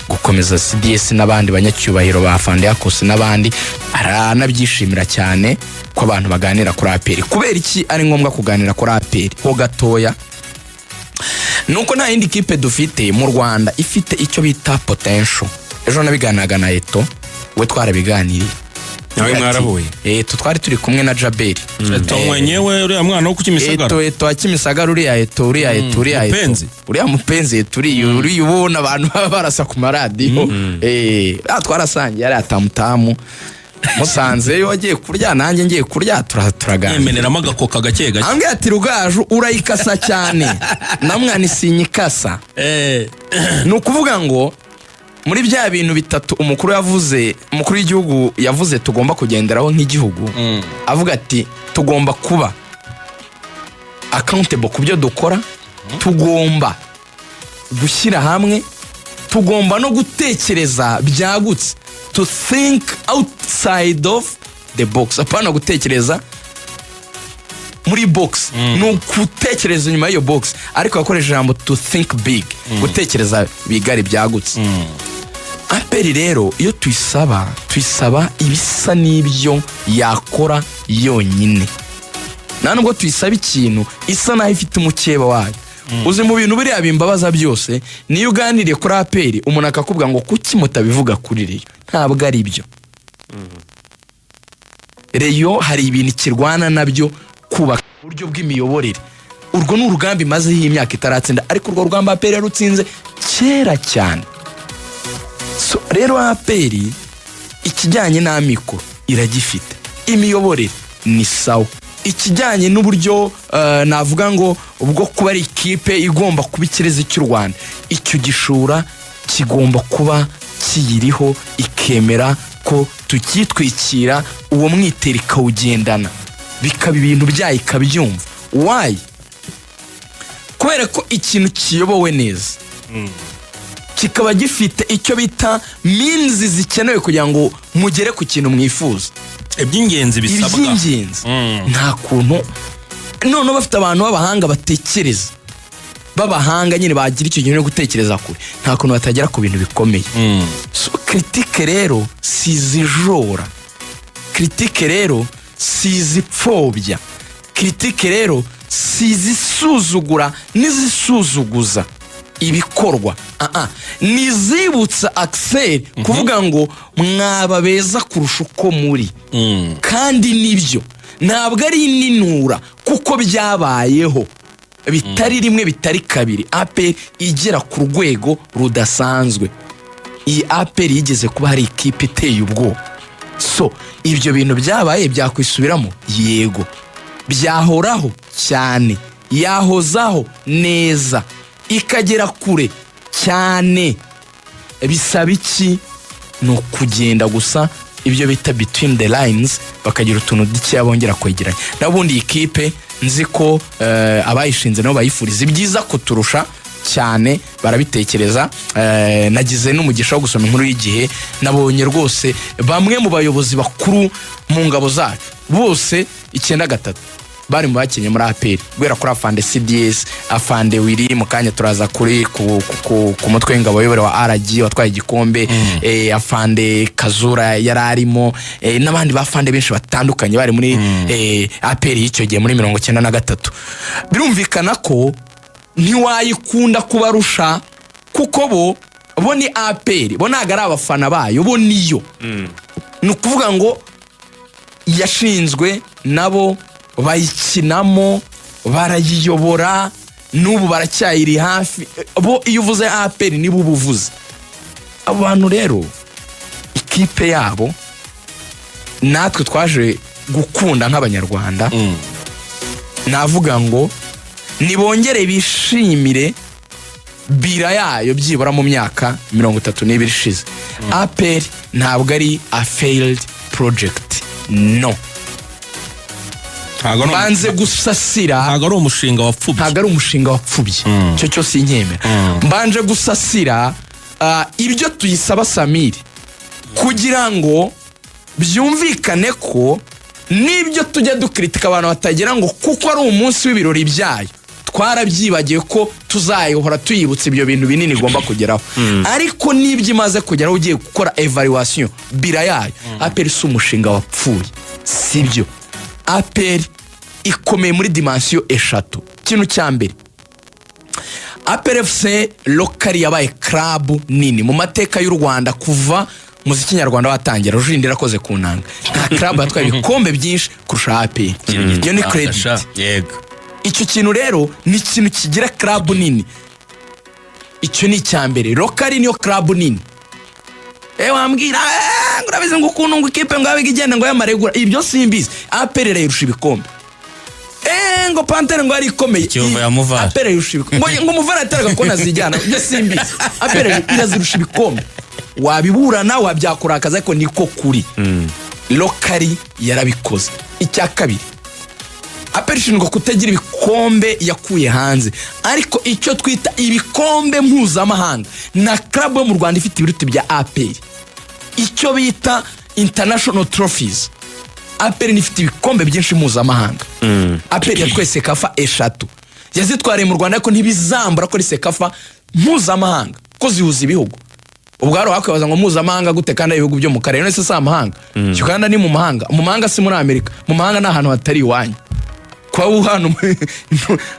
gukomeza CDS n'abandi banyacyubahiro ba Fandiakos n'abandi aranabyishimira cyane ko abantu baganira kuri APR. Kubera iki ari ngombwa kuganira kuri APR ho gatoya? Nuko nta yindi kipe dufite mu Rwanda ifite icyo bita potential. Ejo nabiganiraga na Eto, we twarabiganiriye. Nawe mwarahuye? Twari turi kumwe na Jaberi. Eto mwenyewe uriya mwana wo kukimisagara. Eto akimisagara uriya mupenzi uri ubona abantu barasa ku maradiyo. Twarasangiye ari atamutamu. Musanze yo agiye kurya nanjye ngiye kurya turaganira. Yemeneramo agakoka gake gake. Ambye ati Rugaju urayikasa cyane. Namwana isinyikasa. Nukuvuga ngo muri bya bintu bitatu umukuru w'igihugu yavuze tugomba kugenderaho nk'igihugu, avuga ati tugomba kuba accountable ku byo dukora, tugomba gushyira hamwe, tugomba no gutekereza byagutse, to think outside of the box. Apana gutekereza muri box, no gutekereza nyuma y'iyo box, ariko akoresha ijambo to think big, gutekereza bigari byagutse. APR rero iyo tuyisaba ibisa n'ibyo yakora yonyine, nta nubwo tuyisaba ikintu isa naho ifite umukeba wayo. Uzi mu bintu biriya bimbabaza byose, niyo uganiriye kuri APR umuntu akakubwira ngo kuki mutabivuga kuri Reyo, ntabwo ari byo. Reyo hari ibintu kirwana nabyo, kubaka uburyo bw'imiyoborere. Urwo ni urugamba imaze y'imyaka itaratsinda, ariko urwo rugamba APR yarutsinze kera cyane. So rero APR ikijyanye n'amikoro iragifite, imiyoborere ni sawa, ikijyanye n'uburyo navuga ngo ubwo kuba ari ikipe igomba kuba ikirezi cy'u Rwanda, icyo gishura kigomba kuba kiyiriho, ikemera ko tukitwikira uwo mwitera ikawugendana, bikaba ibintu byayo ikabyumva. Why? Kubera ko ikintu kiyobowe neza, kikaba gifite icyo bita means zikenewe kugira ngo mugere ku kintu mwifuza. Iby'ingenzi bisabwa. Iby'ingenzi. Nta kuntu none bafite abantu b'abahanga batekereza, b'abahanga nyine bagira icyo kintu cyo gutekereza kure, nta kuntu batagera ku bintu bikomeye. So critique rero sizijora, critique rero sizipfobya, critique rero sizisuzugura n'izisuzuguza ibikorwa. Nizibutsa Axel kuvuga ngo mwaba beza kurusha uko muri, kandi nibyo ntabwo ari ininura kuko byabayeho bitari rimwe bitari kabiri. APR igera ku rwego rudasanzwe. Iyi APR yigeze kuba hari ikipe iteye ubwoba. So ibyo bintu byabaye byakwisubiramo, yego byahoraho cyane, yahozaho neza, ikagera kure cyane. Bisaba iki? No kugenda gusa ibyo bita between the lines, bakagira utuntu duke bongera kwegeranya. Nabundi ikipe nzi ko abayishinze nabo bayifuriza ibyiza kuturusha cyane, barabitekereza. Nagize n'umugisha wo gusoma inkuru y'Igihe, nabonye rwose bamwe mu bayobozi bakuru mu ngabo zacu bose 93 bari mu bakenye muri APR, gwera kuri Afande CDS, Afande Wiri, mukanya turaza kuri ku mutwe w'ingabo yobora wa RG watwaye igikombe, Afande Kazura yararimo, n'abandi bafande benshi batandukanye bari muri APR y'icyo gihe muri 93. Birumvikana ko ntiwayikunda kubarusha kuko bo ni APR, bo ntago ari abafana bayo, bo niyo. Nukuvuga ngo yashinzwe nabo bayikinamo, barayiyobora, n'ubu baracyayiri hafi. Bo iyo uvuze APR nibo ubuvuze. Abantu rero ikipe yabo natwe twaje gukunda nk'abanyarwanda, navuga ngo nibongere bishimire bira yayo byibura mu myaka 32 ishize. APR ntabwo ari a failed project, no. Banze gusasira, ntago ari umushinga wapfubye, ntago ari umushinga wapfubye, cyo cyo sinkemera. Mbanje gusasira ibyo tuyisaba Samir kugira ngo byumvikane ko nibyo tujya dukritika abantu batagira ngo kuko ari umunsi w'ibirori byayo twarabyibagiye ko tuzayihora tuyibutsa ibyo bintu binini igomba kugeraho. Ariko nibyo imaze kugeraho ugiye gukora evaluation bira yayo, APR si umushinga wapfuye, sibyo. APR ikomeye muri dimension eshatu. Kintu cya mbere, APR FC lokali yabaye club nini mu mateka y'u Rwanda kuva muziki nyarwanda watangira. Rujindi rakoze ku nanga, nta club yatwaye ibikombe byinshi kurusha APR. Iyo ni credit. Yego. Icyo kintu rero ni ikintu kigira club nini. Icyo ni icya mbere. Lokali niyo club nini. Wambwira ngurabize ngo ukuntu ngo ikipe ngo abe igenda ngo yamaregura, ibyo simbizi. APR irayirusha ibikombe. Ngo Pantere ngo ari ikomeye. Kiyovu ya Muvara. APR irusha ibikombe. Ngo Muvara ataraga ko nazijyana, ibyo simbizi. APR irazirusha ibikombe. Wabiburana wabyakurakaza ariko niko kuri. Lokali yarabikoze. Icya kabiri, APR ishinzwe kutagira ibikombe yakuye hanze, ariko icyo twita ibikombe mpuzamahanga na club yo mu Rwanda ifite ibiruti bya APR, icyo bita international trophies. APR ifite ibikombe byinshi mpuzamahanga. APR yatwaye Sekafa 3 yazitwariye mu Rwanda, ariko ntibizambura ko ari Sekafa mpuzamahanga ko zihuza ibihugu. Ubwo haro hakwibaza ngo mpuzamahanga gute kandi ibihugu byo mu karere nese sa mahanga. Uganda ni mu mahanga, mu mahanga si muri Amerika, mu mahanga na ahantu hatari iwanyu. Kwa hano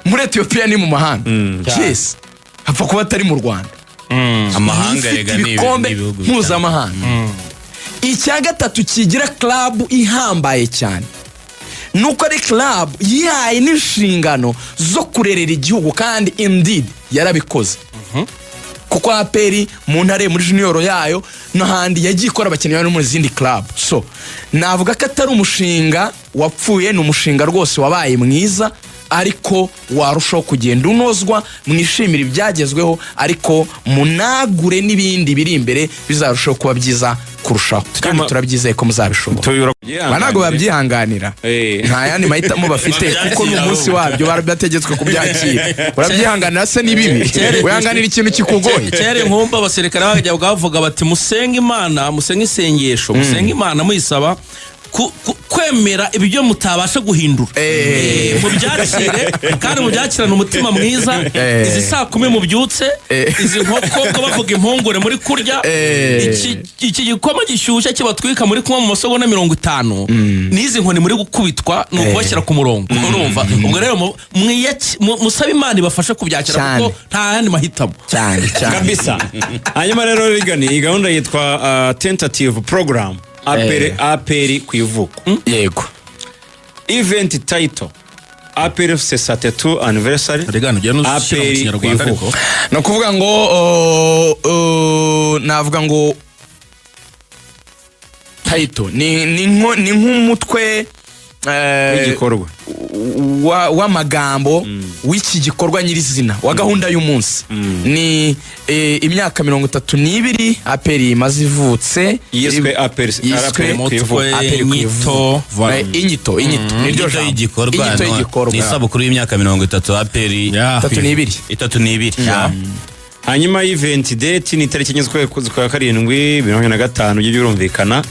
muri Ethiopia ni mu mahanga. Yes, hapfa kuba atari mu Rwanda. Amahanga rega ni ibihugu mpuzamahanga. Icya gatatu kigira club ihambaye cyane, nuko ari club yaye n'inshingano zo kurerera igihugu, kandi indeed yarabikoze. Kuko APR mu ntare muri junior yayo no handi yagiye ikora abakinnyi bari muri zindi club. So navuga ko atari umushinga wapfuye, ni umushinga rwose wabaye mwiza, ariko warushaho kugenda unozwa. Mwishimira ibyagezweho, ariko munagure n'ibindi biri imbere bizarushaho kuba byiza kurushaho, kandi turabyizeye ko muzabishobora. Banago babyihanganira, nta yandi mahitamo bafite, kuko n'umunsi wabyo barabategetswe kubyakira. Urabyihanganira se ni bibi, wihanganira ikintu kikugoye. Cyere nkumba abaserekara bajya bavuga bati musenge Imana, musenge isengesho, musenge Imana muyisaba kwemera ibyo mutabasha guhindura. Mubyakire kandi mubyakirana umutima mwiza. Izi saa 10 mubyutse, izi nkoko ko bavuga impungure muri kurya, iki gikoma gishyushye kibatwika muri kumwe mu masogonda 50, nizi nkoni muri gukubitwa no kubashyira ku murongo. Urumva? Ubwo rero musabe Imana ibafasha kubyakira, kuko nta yandi mahitamo cyane kabisa. Hanyuma rero rigani iyi gahunda yitwa tentative program APR kwivuko. Yego. Event title APR FC 32 anniversary. Regano je no APR kwivuko. No kuvuga ngo navuga ngo title ni nk'umutwe igikorwa w'amagambo w'iki gikorwa nyirizina wa gahunda y'umunsi. Ni imyaka 32 APR imaze ivutse, yiswe APR kwivuko. Inyito niryo igikorwa ni isabukuru y'imyaka 30 APR 32. Hanyuma event date ni tariki nyizwe kwa 7 2025 by'urumvikana.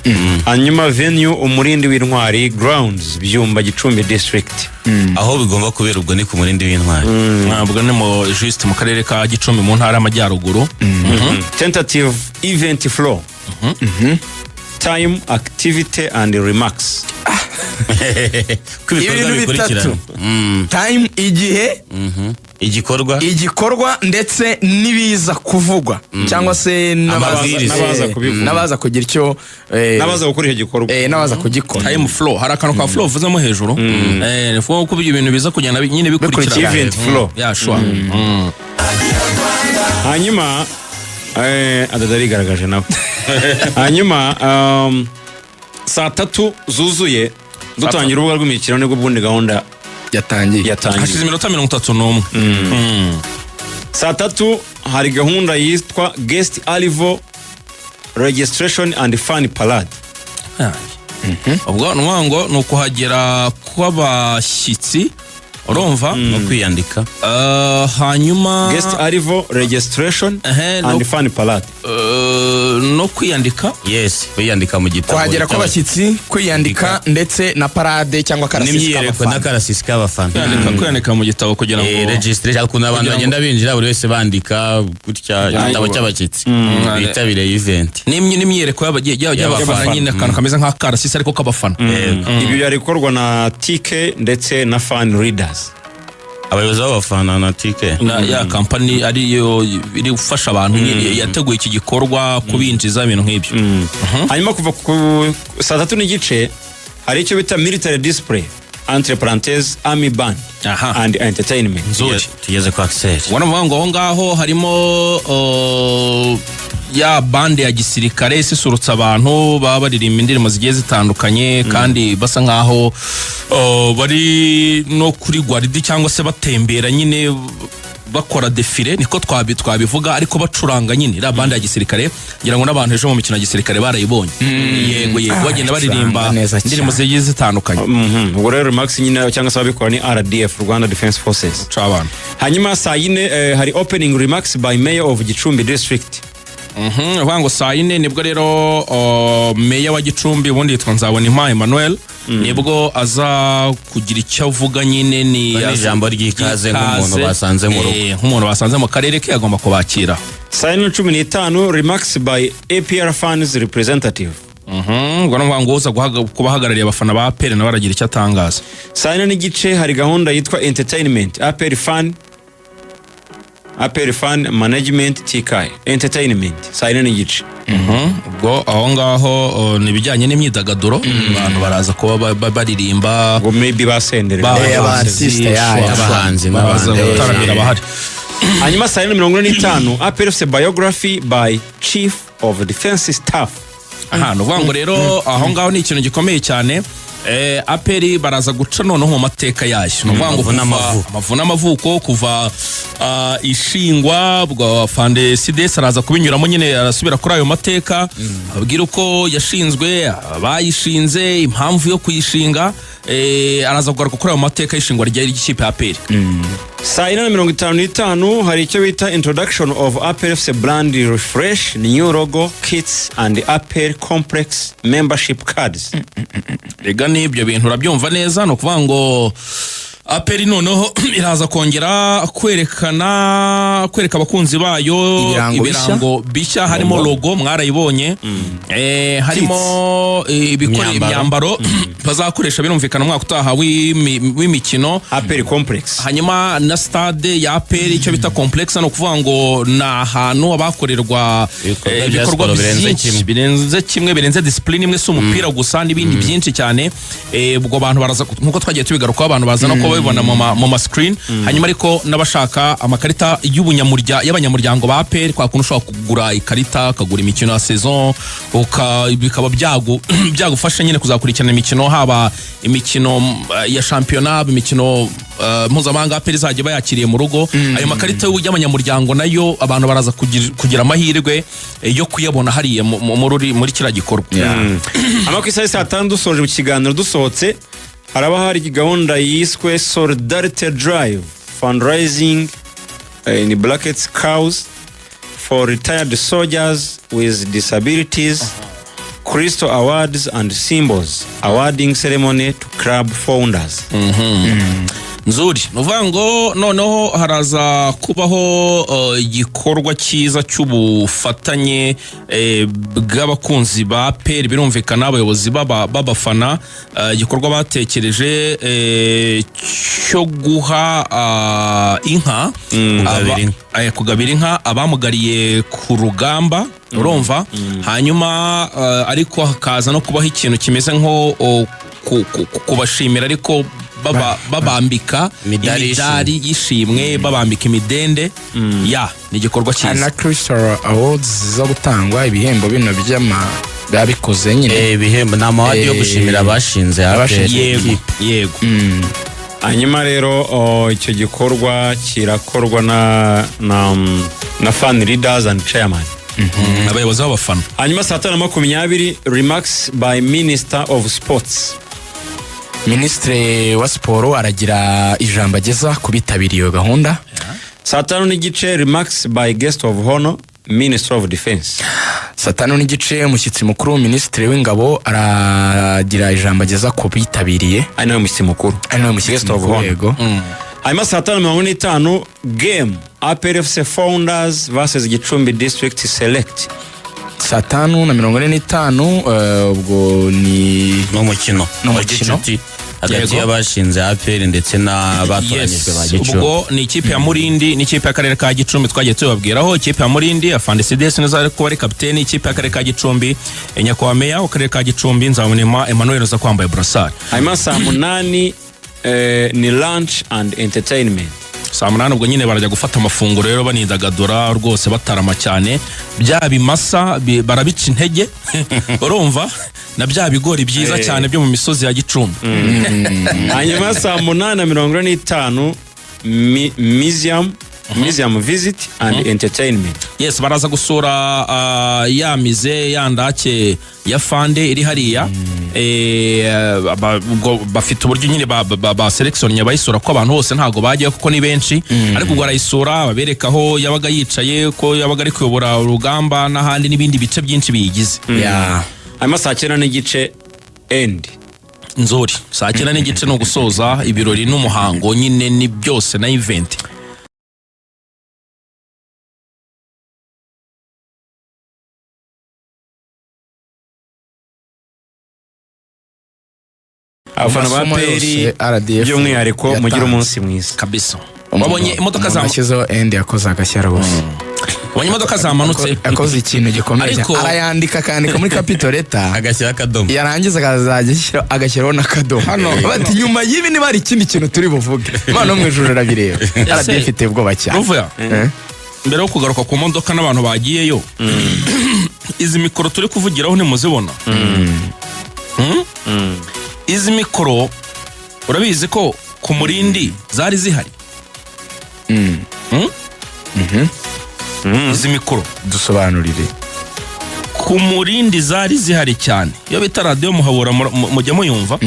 Hanyuma venue umurindi w'intwari grounds Byumba Gicumbi district. Aho bigomba kubera ubwo ni ku murindi w'intwari. Ntabwo ni mu just mu karere ka Gicumbi mu ntara y'Amajyaruguru. Tentative event flow. Time, activity and remarks. Kubikorwa bikurikirana. Time igihe, igikorwa ndetse nibiza kuvugwa, cyangwa se nabaza kugira icyo nabaza gukora icyo gikorwa, nabaza kugikora. Time flow, hari akantu ka flow vuzamo hejuru. Nifuza ko ibintu biza kugenda nyine bikurikirana. Event flow. Yeah, sure. Hanyuma adadari garagaje nawe. Hanyuma saa 3 zuzuye dutangira urubuga rw'imikino nibwo bundi gahunda yatangiye. Hashize iminota 31. Saa 3 hari gahunda yitwa guest arrival registration and fun parade. Ubwo nwango nuko hagera kw'abashyitsi, urumva, no kwiyandika. Hanyuma guest arrival registration and fun parade. no kwiyandika yes kwiyandika mu gitabo kuhagera kw'abashyitsi kwiyandika ndetse na parade cyangwa karasisi n'imyiyereko k'abafana n'akarasisi k'abafana kwiyandika mu gitabo kugira ngo registration ukuntu abantu bagenda binjira buri wese bandika gutya igitabo cy'abashyitsi bitabiriye event n'imyiyereko y'abafana nyine akantu kameze nk'akarasisi ariko k'abafana. ibi byari gukorwa na TK ndetse na fan readers, abayobozi b'abafana na TK ya kampani ariyo iri gufasha abantu nyine yateguye iki gikorwa kubinjiza ibintu nk'ibyo. hanyuma kuva ku saa 3 n'igice hari icyo bita military display entre parenthèses army band and entertainment. tugeze kwa Axel ubona ngo aho ngaho harimo ya bande ya gisirikare isisurutsa abantu baba baririmba indirimbo zigiye zitandukanye kandi basa nkaho bari no kuri gwaridi cyangwa se batembera nyine bakora defile niko twabivuga ariko bacuranga nyine ira bande ya gisirikare ngira ngo n'abantu ejo mu mikino ya gisirikare barayibonye. yego bagenda baririmba indirimbo zigiye zitandukanye. ubwo rero Max nyine cyangwa se ababikora ni RDF, Rwanda Defense Forces. Cabana hanyuma saa 4 hari opening remarks by Mayor of Gicumbi District. Vango saa 4 nibwo rero meya wa Gicumbi ubundi yitwa Nzabonimpa Emmanuel nibwo aza kugira icyo avuga nyine ni ijambo ry'ikaze nk'umuntu basanze mu rugo nk'umuntu basanze mu karere ke agomba kubakira. saa 4:15 remarks by APR fans representative. ubwo ngo uza kubahagarariye abafana ba APR na baragira icyo atangaza. saa 4 n'igice hari gahunda yitwa entertainment APR fan management TK entertainment saa 4 n'igice. ubwo aho ngaho ni ibijyanye n'imyidagaduro abantu baraza kuba baririmba ngo maybe basendere abahanzi n'abataramira bahari. hanyuma saa 4:45 APR biography by Chief of Defense Staff. ngo rero aho ngaho ni ikintu gikomeye cyane. APR baraza guca noneho mu mateka yayo ngo amavu n'amavuko kuva ishingwa bwa Fande CDS araza kubinyuramo nyine arasubira kuri ayo mateka ababwira uko yashinzwe abayishinze impamvu yo kuyishinga araza kugaruka kuri ayo mateka y'ishingwa ry'ikipe ya APR. saa 4:55 hari icyo bita introduction of APR brand refresh, new logo, kits and APR complex membership cards. Rega n'ibyo bintu urabyumva neza no kuvuga ngo APR noneho iraza kongera kwereka abakunzi bayo ibirango bishya harimo logo mwarayibonye harimo ibikora imyambaro bazakoresha birumvikana umwaka utaha w'imikino APR complex. hanyuma na stade ya APR icyo bita complex no kuvuga ngo na ahantu abakorerwa ibikorwa birenze discipline imwe si umupira gusa n'ibindi byinshi cyane. ubwo abantu baraza nkuko twagiye tubigaruka abantu baza no kuba babibona mu screen. hanyuma ariko n'abashaka amakarita y'abanyamuryango ba APR kwa kuntu ushobora kugura ikarita akagura imikino ya saison bikaba byagufasha nyine kuzakurikirana imikino haba imikino ya shampiyona imikino mpuzamahanga APR izajya bayakiriye mu rugo. ayo makarita y'abanyamuryango nayo abantu baraza kugira amahirwe yo kuyabona hariya muri kiriya gikorwa. amakwisa saa 5 dusoje mu kiganiro dusohotse haraba hari gahunda yiswe Solidarity Drive fundraising in brackets cows for retired soldiers with disabilities, Crystal Awards and Symbols awarding ceremony to club founders. Nzuri nuvuga ngo noneho haraza kubaho igikorwa cyiza cy'ubufatanye bw'abakunzi ba APR birumvikana abayobozi b'abafana igikorwa batekereje cyo guha inka kugabira inka abamugariye ku rugamba urumva. hanyuma ariko hakaza no kubaho ikintu kimeze nko kubashimira ariko babambika imidari y'ishimwe babambika imidende ni igikorwa cyiza. na Crystal Awards zo gutangwa ibihembo bino babikoze nyine ibihembo ni amawadi yo gushimira abashinze yego. hanyuma rero icyo gikorwa kirakorwa na fan leaders and chairman abayobozi b'abafana. hanyuma saa 5:20 remarks by Minister of Sports. Minisitiri wa siporo aragira ijambo ageza ku bitabiriye iyo gahunda. saa 5 n'igice remarks by guest of honor Ministry of Defense. saa tanu n'igice umushyitsi mukuru minisitiri w'ingabo aragira ijambo ageza ku bitabiriye Ari nawe mushyitsi mukuru. ari nawe mushyitsi Guest of mukuru honor. yego Hanyuma saa 5:45 game APRFC Founders vs Gicumbi District Select. saa 5:45 ubwo ni n'umukino N'umukino. hagati Yego. y'abashinze APR ndetse n'abatoranyijwe ba Gicumbi. ubwo ni ikipe ya Murindi n'ikipe y'akarere ka Gicumbi twagiye tubabwiraho. Ikipe ya Murindi afande Sides nizo ari kuba ari kapiteni. Ikipe y'akarere ka Gicumbi nyakubahwa meya w'akarere ka Gicumbi Nzabonimpa Emmanuel uza kwambaye brassard. Hanyuma saa 8 ni lunch and entertainment. saa 8 ubwo nyine barajya gufata amafunguro rero banidagadura rwose batarama cyane. Bya bimasa barabica intege urumva na bya bigori byiza cyane byo mu misozi ya Gicumbi. Hanyuma saa 8:45 museum visit and entertainment. Yes, baraza gusura ya mize ya ndake ya fande iri hariya. Bafite uburyo nyine ba selection yabayisura ko abantu bose ntago bagiye kuko ni benshi, ariko ubwo arayisura babereka aho yabaga yicaye ko yabaga ari kuyobora urugamba n'ahandi n'ibindi bice byinshi biyigize. Hanyuma saa 9 n'igice end. Nzori saa 9 n'igice no gusoza ibirori n'umuhango nyine ni byose na event. Abafana ba Amasomo PL yose RDF by'umwihariko yatanze. mugira umunsi mwiza. Kabisa. Wabonye imodoka za yashyizeho endi yakoze agashyara bose wabonye imodoka zamanutse. yakoze ikintu gikomeye Ariko- arayandika akandika muri capital leta agashyira akadomo. yarangiza akazajya agashyiraho n'akadomo bati nyuma y'ibi niba hari ikindi kintu turi buvuge Imana yo mu ijuru irabireba RDF ifite ubwoba cyane Ruvuya. Mbere yo kugaruka ku modoka n'abantu bagiyeyo, izi mikoro turi kuvugiraho ntimuzibona. Izi mikoro urabizi ko ku Murindi zari zihari. Izi mikoro dusobanurire ku Murindi zari zihari cyane. Iyo bita radio Muhabura mujya muyumva.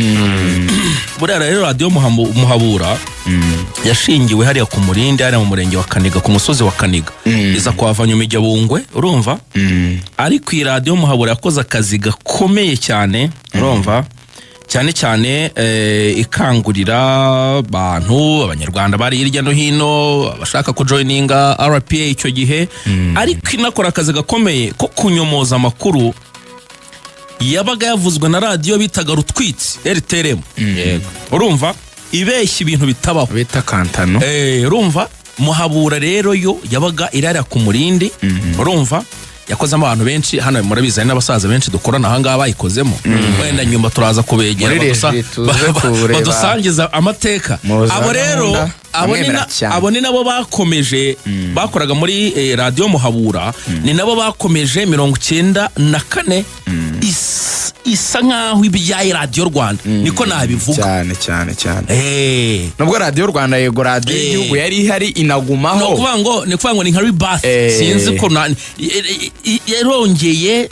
Buriya rero radio Muhabura yashingiwe hariya ku Murindi hariya mu murenge wa Kaniga ku musozi wa Kaniga. Iza kwava nyuma ijya Bungwe urumva. Ariko iyi radio Muhabura yakoze akazi gakomeye cyane urumva. Cyane cyane ikangurira abantu abanyarwanda bari hirya no hino abashaka ku joininga RPA icyo gihe, ariko inakora akazi gakomeye ko kunyomoza amakuru yabaga yavuzwe na radio bitaga Rutwitsi RTRM. Urumva ibeshya ibintu bitabaho bita kantano urumva. Muhabura rero yo yabaga irara ku Murindi urumva. Yakozemo abantu benshi hano murabizi hari n'abasaza benshi dukorana aha ngaha bayikozemo. Wenda nyuma turaza kubegera badusangiza amateka. Abo rero abo ni nabo bakomeje bakoraga muri radio Muhabura, ni nabo bakomeje 94 isa nkaho ibyaye radio Rwanda niko nabivuga cyane nubwo radio Rwanda yego radio y'igihugu yari ihari inagumaho. No kuvuga ngo ni nka rebirth. Sinzi ko yarongeye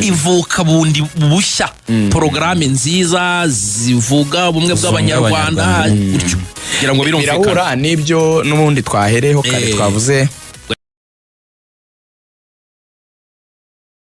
ivuka bundi bushya. Porogaramu nziza zivuga ubumwe bw'abanyarwanda gutyo kugira ngo birumvikane. Birahura n'ibyo n'ubundi twahereho kare twavuze